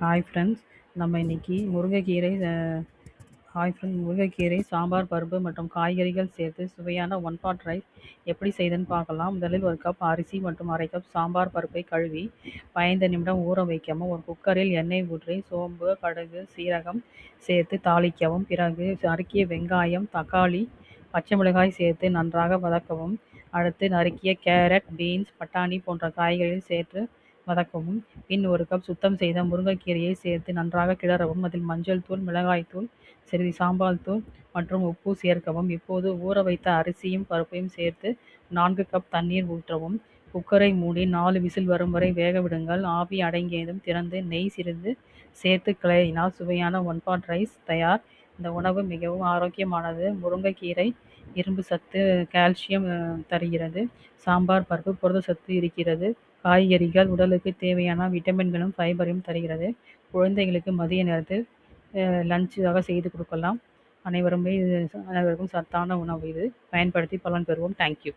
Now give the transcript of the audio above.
Hi friends. நம்ம இன்னைக்கு முருங்கைக்கீரை சாம்பார் பருப்பு மற்றும் காய்கறிகள் சேர்த்து சுவையான ஒன் பாட் ரைஸ் எப்படி செய்யுதுன்னு பார்க்கலாம். முதலில் ஒரு கப் அரிசி மற்றும் அரை கப் சாம்பார் பருப்பை கழுவி 5 நிமிடம் ஊற வைக்கவும். ஒரு குக்கரில் எண்ணெய் ஊற்றி சோம்பு, கடுகு, சீரகம் சேர்த்து தாளிக்கவும். பிறகு நறுக்கிய வெங்காயம், தக்காளி, பச்சை மிளகாய் சேர்த்து நன்றாக வதக்கவும். அடுத்து நறுக்கிய கேரட், பீன்ஸ், பட்டாணி போன்ற காய்கறிகள் சேர்த்து வதக்கவும். பின் ஒரு கப் சுத்தம் செய்த முருங்கைக்கீரையை சேர்த்து நன்றாக கிளறவும். அதில் மஞ்சள் தூள், மிளகாய் தூள், சிறிது சாம்பார் தூள் மற்றும் உப்பு சேர்க்கவும். இப்போது ஊற வைத்த அரிசியும் பருப்பையும் சேர்த்து 4 கப் தண்ணீர் ஊற்றவும். குக்கரை மூடி 4 விசில் வரும் வரை வேக விடுங்கள். ஆவி அடங்கியதும் திறந்து நெய் சிறிது சேர்த்து கிளறினால் சுவையான ஒன் பாட் ரைஸ் தயார். இந்த உணவு மிகவும் ஆரோக்கியமானது. முருங்கைக்கீரை இரும்பு சத்து, கால்சியம் தருகிறது. சாம்பார் பருப்பு புரதச்சத்து இருக்கிறது. காய்கறிகள் உடலுக்கு தேவையான விட்டமின்களும் ஃபைபரையும் தருகிறது. குழந்தைகளுக்கு மதிய நேரத்தில் லஞ்சாக செய்து கொடுக்கலாம். அனைவருக்கும் சத்தான உணவு இது. பயன்படுத்தி பலன் பெறுவோம். தேங்க்யூ.